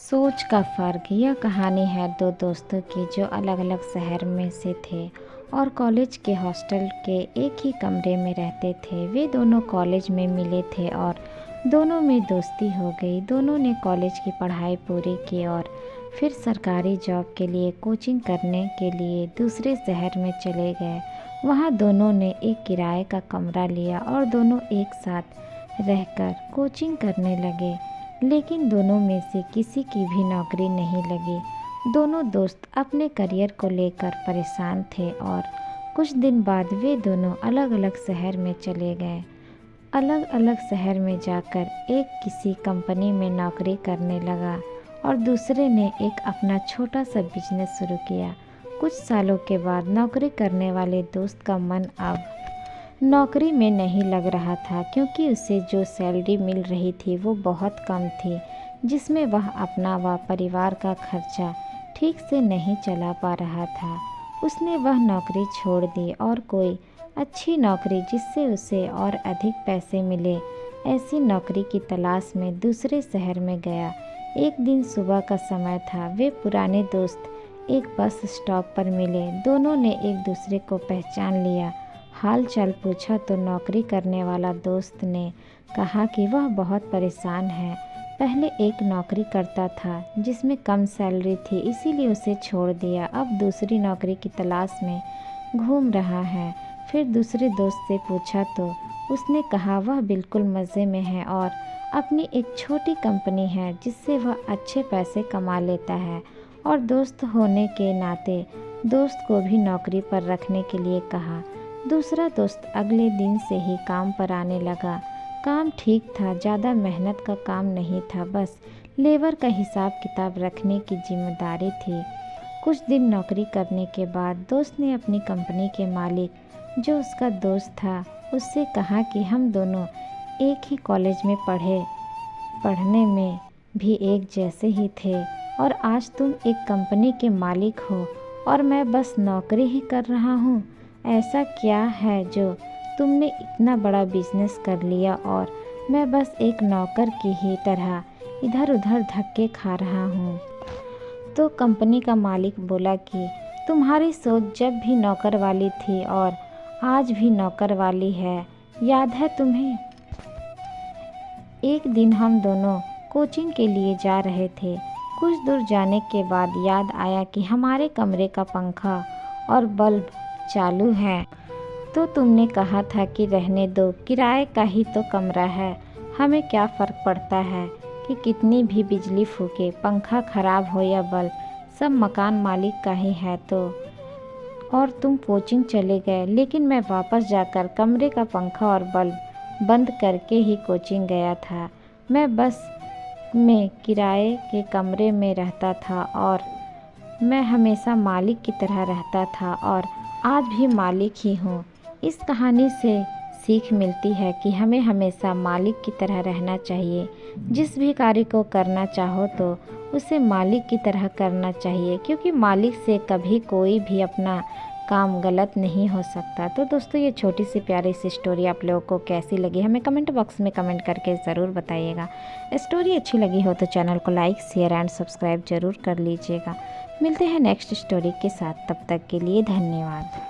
सोच का फ़र्क। यह कहानी है दो दोस्तों की जो अलग अलग शहर में से थे और कॉलेज के हॉस्टल के एक ही कमरे में रहते थे। वे दोनों कॉलेज में मिले थे और दोनों में दोस्ती हो गई। दोनों ने कॉलेज की पढ़ाई पूरी की और फिर सरकारी जॉब के लिए कोचिंग करने के लिए दूसरे शहर में चले गए। वहाँ दोनों ने एक किराए का कमरा लिया और दोनों एक साथ रहकर कोचिंग करने लगे। लेकिन दोनों में से किसी की भी नौकरी नहीं लगी। दोनों दोस्त अपने करियर को लेकर परेशान थे और कुछ दिन बाद वे दोनों अलग अलग शहर में चले गए। अलग अलग शहर में जाकर एक किसी कंपनी में नौकरी करने लगा और दूसरे ने एक अपना छोटा सा बिजनेस शुरू किया। कुछ सालों के बाद नौकरी करने वाले दोस्त का मन अब नौकरी में नहीं लग रहा था, क्योंकि उसे जो सैलरी मिल रही थी वो बहुत कम थी, जिसमें वह अपना व परिवार का खर्चा ठीक से नहीं चला पा रहा था। उसने वह नौकरी छोड़ दी और कोई अच्छी नौकरी जिससे उसे और अधिक पैसे मिले, ऐसी नौकरी की तलाश में दूसरे शहर में गया। एक दिन सुबह का समय था। वे पुराने दोस्त एक बस स्टॉप पर मिले। दोनों ने एक दूसरे को पहचान लिया। हाल चाल पूछा तो नौकरी करने वाला दोस्त ने कहा कि वह बहुत परेशान है। पहले एक नौकरी करता था जिसमें कम सैलरी थी, इसीलिए उसे छोड़ दिया। अब दूसरी नौकरी की तलाश में घूम रहा है। फिर दूसरे दोस्त से पूछा तो उसने कहा वह बिल्कुल मज़े में है और अपनी एक छोटी कंपनी है जिससे वह अच्छे पैसे कमा लेता है। और दोस्त होने के नाते दोस्त को भी नौकरी पर रखने के लिए कहा। दूसरा दोस्त अगले दिन से ही काम पर आने लगा। काम ठीक था, ज़्यादा मेहनत का काम नहीं था, बस लेबर का हिसाब किताब रखने की जिम्मेदारी थी। कुछ दिन नौकरी करने के बाद दोस्त ने अपनी कंपनी के मालिक जो उसका दोस्त था उससे कहा कि हम दोनों एक ही कॉलेज में पढ़ने में भी एक जैसे ही थे और आज तुम एक कंपनी के मालिक हो और मैं बस नौकरी ही कर रहा हूँ। ऐसा क्या है जो तुमने इतना बड़ा बिजनेस कर लिया और मैं बस एक नौकर की ही तरह इधर उधर धक्के खा रहा हूँ। तो कंपनी का मालिक बोला कि तुम्हारी सोच जब भी नौकर वाली थी और आज भी नौकर वाली है, याद है तुम्हें? एक दिन हम दोनों कोचिंग के लिए जा रहे थे। कुछ दूर जाने के बाद याद आया कि हमारे कमरे का पंखा और बल्ब चालू है। तो तुमने कहा था कि रहने दो, किराए का ही तो कमरा है, हमें क्या फ़र्क पड़ता है कि कितनी भी बिजली फूके, पंखा ख़राब हो या बल्ब, सब मकान मालिक का ही है। तो और तुम कोचिंग चले गए, लेकिन मैं वापस जाकर कमरे का पंखा और बल्ब बंद करके ही कोचिंग गया था। मैं बस में किराए के कमरे में रहता था और मैं हमेशा मालिक की तरह रहता था और आज भी मालिक ही हूँ। इस कहानी से सीख मिलती है कि हमें हमेशा मालिक की तरह रहना चाहिए। जिस भी कार्य को करना चाहो तो उसे मालिक की तरह करना चाहिए, क्योंकि मालिक से कभी कोई भी अपना काम गलत नहीं हो सकता। तो दोस्तों, ये छोटी सी प्यारी सी स्टोरी आप लोगों को कैसी लगी हमें कमेंट बॉक्स में कमेंट करके ज़रूर बताइएगा। स्टोरी अच्छी लगी हो तो चैनल को लाइक शेयर एंड सब्सक्राइब ज़रूर कर लीजिएगा। मिलते हैं नेक्स्ट स्टोरी के साथ, तब तक के लिए धन्यवाद।